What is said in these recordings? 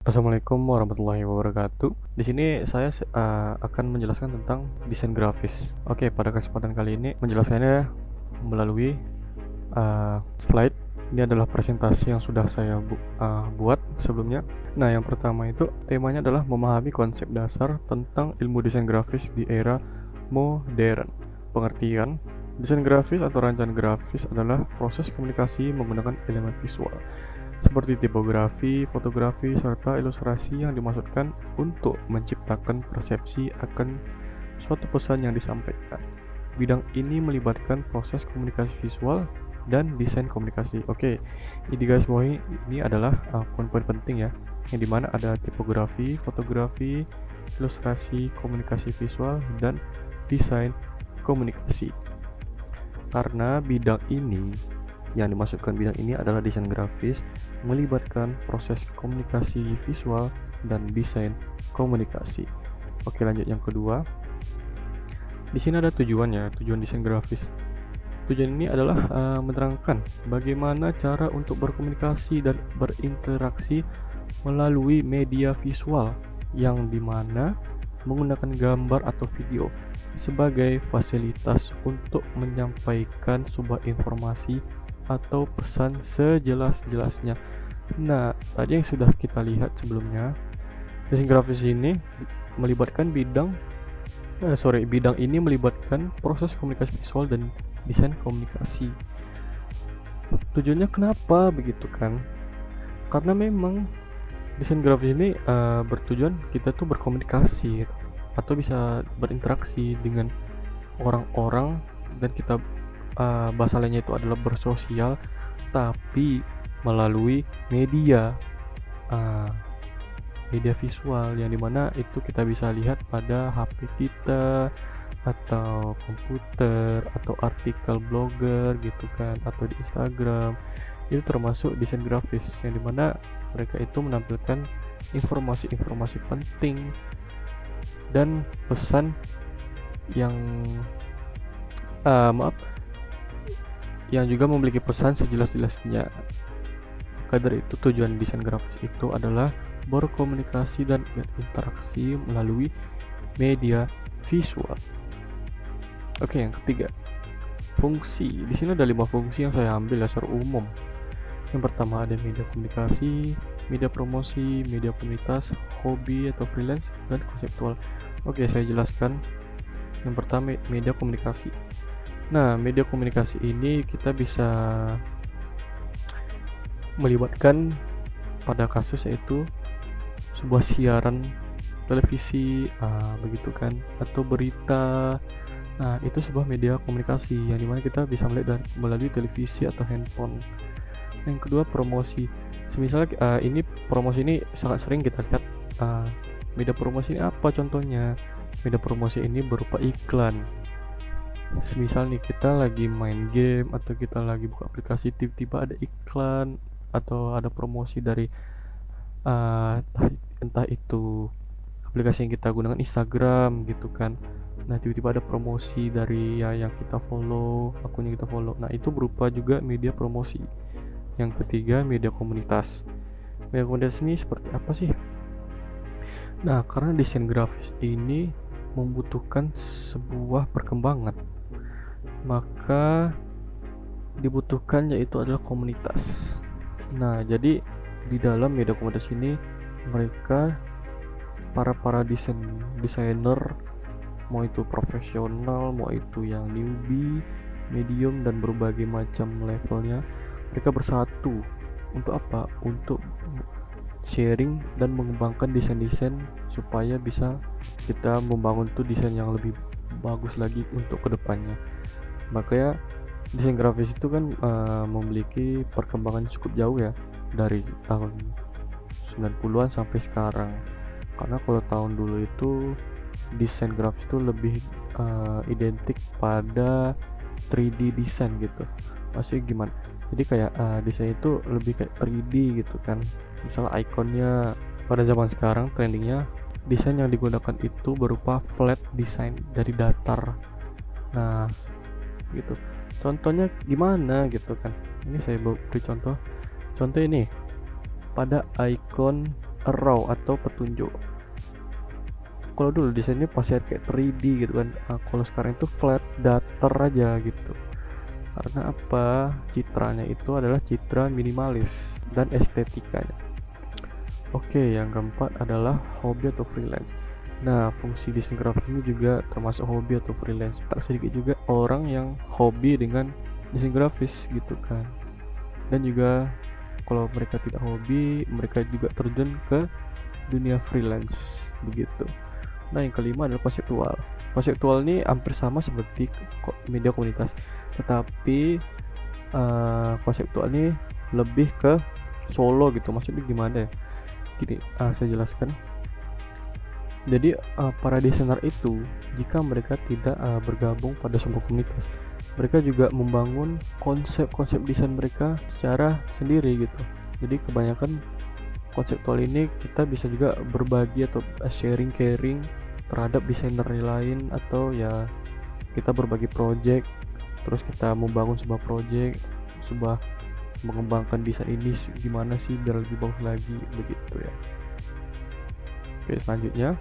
Assalamualaikum warahmatullahi wabarakatuh. Di sini saya akan menjelaskan tentang desain grafis. Oke, pada kesempatan kali ini menjelaskannya melalui slide. Ini adalah presentasi yang sudah saya buat sebelumnya. Nah, yang pertama itu temanya adalah memahami konsep dasar tentang ilmu desain grafis di era modern. Pengertian, desain grafis atau rancangan grafis adalah proses komunikasi menggunakan elemen visual seperti tipografi, fotografi, serta ilustrasi yang dimaksudkan untuk menciptakan persepsi akan suatu pesan yang disampaikan. Bidang ini melibatkan proses komunikasi visual dan desain komunikasi. Oke, ini guys, ini adalah poin-poin penting ya, yang dimana ada tipografi, fotografi, ilustrasi, komunikasi visual, dan desain komunikasi. Karena bidang ini, yang dimaksudkan bidang ini adalah desain grafis, melibatkan proses komunikasi visual dan desain komunikasi. Oke, lanjut yang kedua. Di sini ada tujuannya, tujuan desain grafis. Tujuan ini adalah menerangkan bagaimana cara untuk berkomunikasi dan berinteraksi melalui media visual yang dimana menggunakan gambar atau video sebagai fasilitas untuk menyampaikan sebuah informasi atau pesan sejelas-jelasnya. Nah, tadi yang sudah kita lihat sebelumnya, desain grafis ini melibatkan bidang ini melibatkan proses komunikasi visual dan desain komunikasi. Tujuannya kenapa begitu kan? Karena memang desain grafis ini bertujuan kita tuh berkomunikasi atau bisa berinteraksi dengan orang-orang, dan kita bahasa lainnya itu adalah bersosial, tapi melalui media visual, yang dimana itu kita bisa lihat pada HP kita atau komputer atau artikel blogger gitu kan, atau di Instagram. Itu termasuk desain grafis, yang dimana mereka itu menampilkan informasi-informasi penting dan pesan yang yang juga memiliki pesan sejelas-jelasnya. Maka dari itu tujuan desain grafis itu adalah berkomunikasi dan berinteraksi melalui media visual. Oke, yang ketiga, fungsi. Di sini ada 5 fungsi yang saya ambil dasar umum. Yang pertama ada media komunikasi, media promosi, media komunitas, hobi atau freelance, dan konseptual. Oke, saya jelaskan. Yang pertama, media komunikasi. Nah, media komunikasi ini kita bisa melibatkan pada kasus yaitu sebuah siaran televisi, begitu kan, atau berita. Nah, itu sebuah media komunikasi yang dimana kita bisa melihat melalui televisi atau handphone. Yang kedua, promosi. Semisal ini promosi ini sangat sering kita lihat. Media promosi ini apa contohnya? Media promosi ini berupa iklan. Semisal nih kita lagi main game atau kita lagi buka aplikasi, tiba-tiba ada iklan atau ada promosi dari entah itu aplikasi yang kita gunakan, Instagram gitu kan. Nah, tiba-tiba ada promosi dari yang kita follow, akun yang kita follow. Nah, itu berupa juga media promosi. Yang ketiga, media komunitas. Media komunitas ini seperti apa sih? Nah, karena desain grafis ini membutuhkan sebuah perkembangan, maka dibutuhkan yaitu adalah komunitas. Nah, jadi di dalam media komunitas ini mereka para desainer, mau itu profesional, mau itu yang newbie, medium, dan berbagai macam levelnya, mereka bersatu untuk apa? Untuk sharing dan mengembangkan desain-desain supaya bisa kita membangun tuh desain yang lebih bagus lagi untuk kedepannya. Makanya desain grafis itu kan memiliki perkembangan cukup jauh ya, dari tahun 90-an sampai sekarang. Karena kalau tahun dulu itu desain grafis itu lebih identik pada 3D desain gitu. Maksudnya gimana? Jadi kayak desain itu lebih kayak 3D gitu kan. Misalnya ikonnya pada zaman sekarang trendingnya desain yang digunakan itu berupa flat design dari datar. Nah, gitu. Contohnya gimana gitu kan? Ini saya beri contoh. Contoh ini pada ikon arrow atau petunjuk. Kalau dulu desainnya pasti kayak 3D gitu kan. Kalau sekarang itu flat, datar aja gitu. Karena apa? Citranya itu adalah citra minimalis dan estetikanya. Oke, yang keempat adalah hobi atau freelance. Nah, fungsi desain grafis ini juga termasuk hobi atau freelance. Tak sedikit juga orang yang hobi dengan desain grafis gitu kan. Dan juga kalau mereka tidak hobi, mereka juga terjun ke dunia freelance begitu. Nah, yang kelima adalah konseptual. Konseptual ini hampir sama seperti media komunitas, tetapi konseptual ini lebih ke solo gitu. Maksudnya gimana ya? Gini, saya jelaskan. Jadi para desainer itu, jika mereka tidak bergabung pada sebuah komunitas, mereka juga membangun konsep-konsep desain mereka secara sendiri gitu. Jadi kebanyakan konseptual ini kita bisa juga berbagi atau sharing terhadap desainer lain, atau ya kita berbagi project, terus kita membangun sebuah project, mengembangkan desain ini gimana sih biar lebih bagus lagi begitu ya. Oke, selanjutnya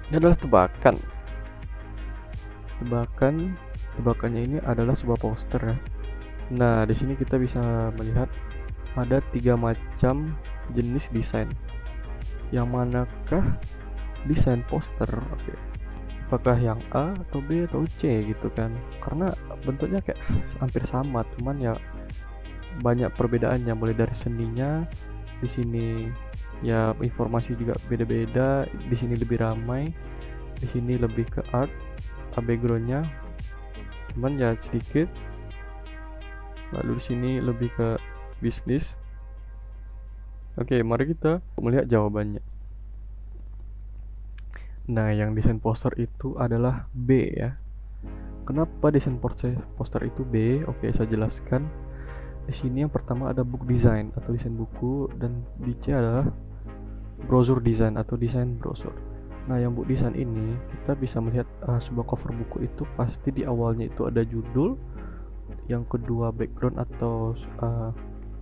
ini adalah tebakannya ini adalah sebuah poster ya. Nah, di sini kita bisa melihat ada 3 macam jenis desain. Yang manakah desain poster? Oke. Apakah yang A atau B atau C gitu kan? Karena bentuknya kayak hampir sama, cuman ya banyak perbedaannya, mulai dari seninya. Di sini ya informasi juga beda-beda. Di sini lebih ramai, di sini lebih ke art, backgroundnya cuman ya sedikit. Lalu di sini lebih ke bisnis. Oke, mari kita melihat jawabannya. Nah, yang desain poster itu adalah B ya. Kenapa desain poster itu B? Oke, saya jelaskan. Di sini yang pertama ada book design atau desain buku, dan di C adalah brochure design atau desain brosur. Nah, yang book design ini kita bisa melihat sebuah cover buku itu pasti di awalnya itu ada judul, yang kedua background atau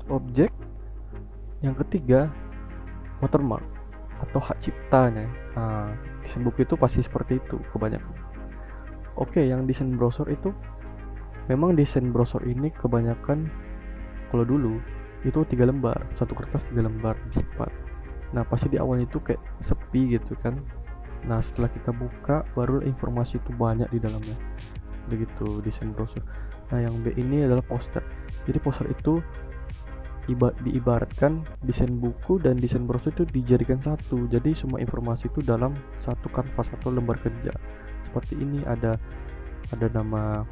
objek, yang ketiga watermark atau hak ciptanya. Desain buku itu pasti seperti itu kebanyakan. Oke, yang desain brosur itu memang desain brosur ini kebanyakan kalau dulu itu 3 lembar, satu kertas 3 lembar dilipat. Nah, pasti di awalnya itu kayak sepi gitu kan. Nah, setelah kita buka baru informasi itu banyak di dalamnya. Begitu desain brosur. Nah, yang B ini adalah poster. Jadi poster itu diibaratkan desain buku dan desain brosur itu dijadikan satu. Jadi semua informasi itu dalam satu kanvas atau lembar kerja. Seperti ini ada nama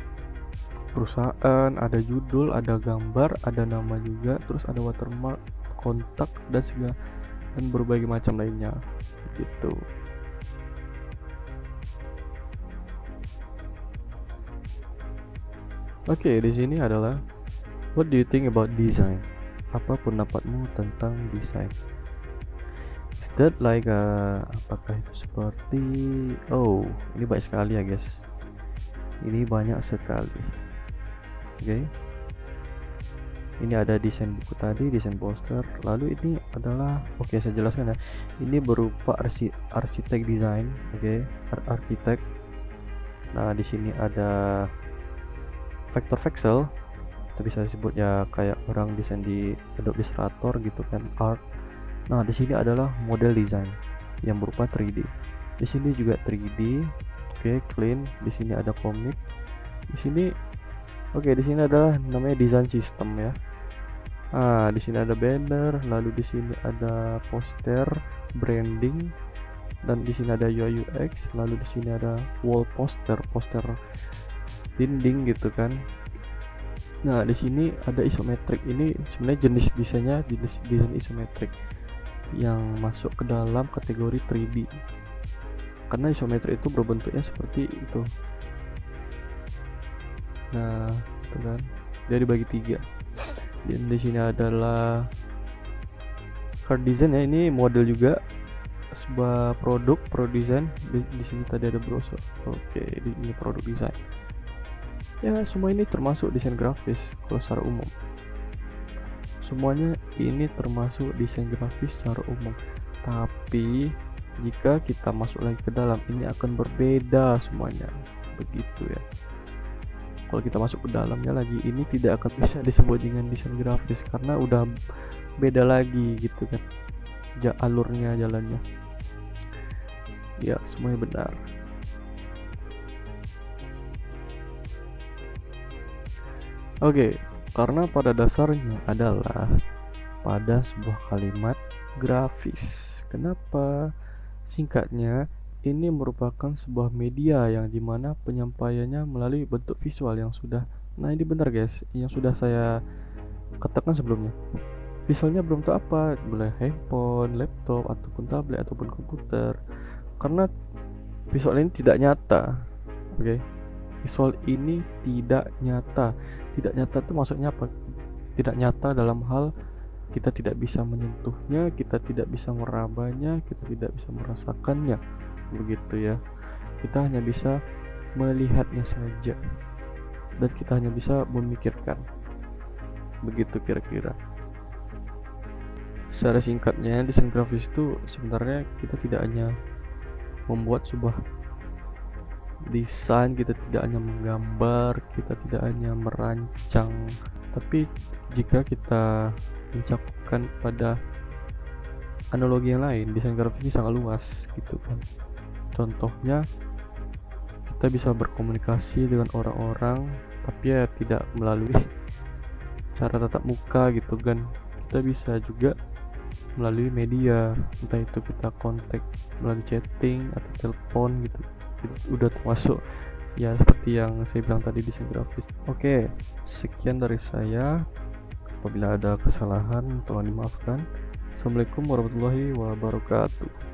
perusahaan, ada judul, ada gambar, ada nama juga, terus ada watermark, kontak dan berbagai macam lainnya gitu. Oke, di sini adalah what do you think about design? Apa pendapatmu tentang desain? Is that like apakah itu seperti ini banyak sekali ya guys. Ini banyak sekali. Oke. Ini ada desain buku tadi, desain poster. Lalu ini adalah saya jelaskan ya. Ini berupa arsitek desain, arsitek. Nah, di sini ada vector pixel. Itu bisa disebut ya kayak orang desain di Adobe Illustrator gitu kan, art. Nah, di sini adalah model desain yang berupa 3D. Di sini juga 3D. Clean. Di sini ada komik. Di sini di sini adalah namanya design system ya. Di sini ada banner, lalu di sini ada poster, branding, dan di sini ada UI UX, lalu di sini ada wall poster dinding gitu kan. Nah, di sini ada isometrik. Ini sebenarnya jenis desain isometrik yang masuk ke dalam kategori 3D. Karena isometrik itu berbentuknya seperti itu. Nah, itu kan. Dia dibagi 3. Dan di sini adalah card design ya. Ini model juga sebuah produk desain. Di sini tadi ada brosur. Ini produk desain. Ya, semua ini termasuk desain grafis kalau secara umum. semuanya ini termasuk desain grafis secara umum. Tapi jika kita masuk lagi ke dalam, ini akan berbeda semuanya, begitu ya. Kalau kita masuk ke dalamnya lagi, ini tidak akan bisa disebut dengan desain grafis karena udah beda lagi gitu kan, alurnya, jalannya. Ya, semuanya benar. Oke, karena pada dasarnya adalah pada sebuah kalimat grafis. Kenapa? Singkatnya, ini merupakan sebuah media yang dimana penyampaiannya melalui bentuk visual yang sudah, nah ini benar guys, yang sudah saya katakan sebelumnya. Visualnya belum tahu apa, boleh handphone, laptop, ataupun tablet, ataupun komputer. Karena visual ini tidak nyata, oke? Visual ini tidak nyata. Tidak nyata itu maksudnya apa? Tidak nyata dalam hal kita tidak bisa menyentuhnya, kita tidak bisa merabanya, kita tidak bisa merasakannya, begitu ya. Kita hanya bisa melihatnya saja, dan kita hanya bisa memikirkan, begitu kira-kira. Secara singkatnya, desain grafis itu sebenarnya kita tidak hanya membuat sebuah desain, kita tidak hanya menggambar, kita tidak hanya merancang, tapi jika kita mencakupkan pada analogi yang lain, desain grafis ini sangat luas gitu kan. Contohnya, kita bisa berkomunikasi dengan orang-orang, tapi ya tidak melalui cara tatap muka gitu kan. Kita bisa juga melalui media, entah itu kita kontak melalui chatting atau telepon gitu. Itu udah termasuk ya seperti yang saya bilang tadi, desain grafis. Oke, sekian dari saya. Apabila ada kesalahan tolong dimaafkan. Assalamualaikum warahmatullahi wabarakatuh.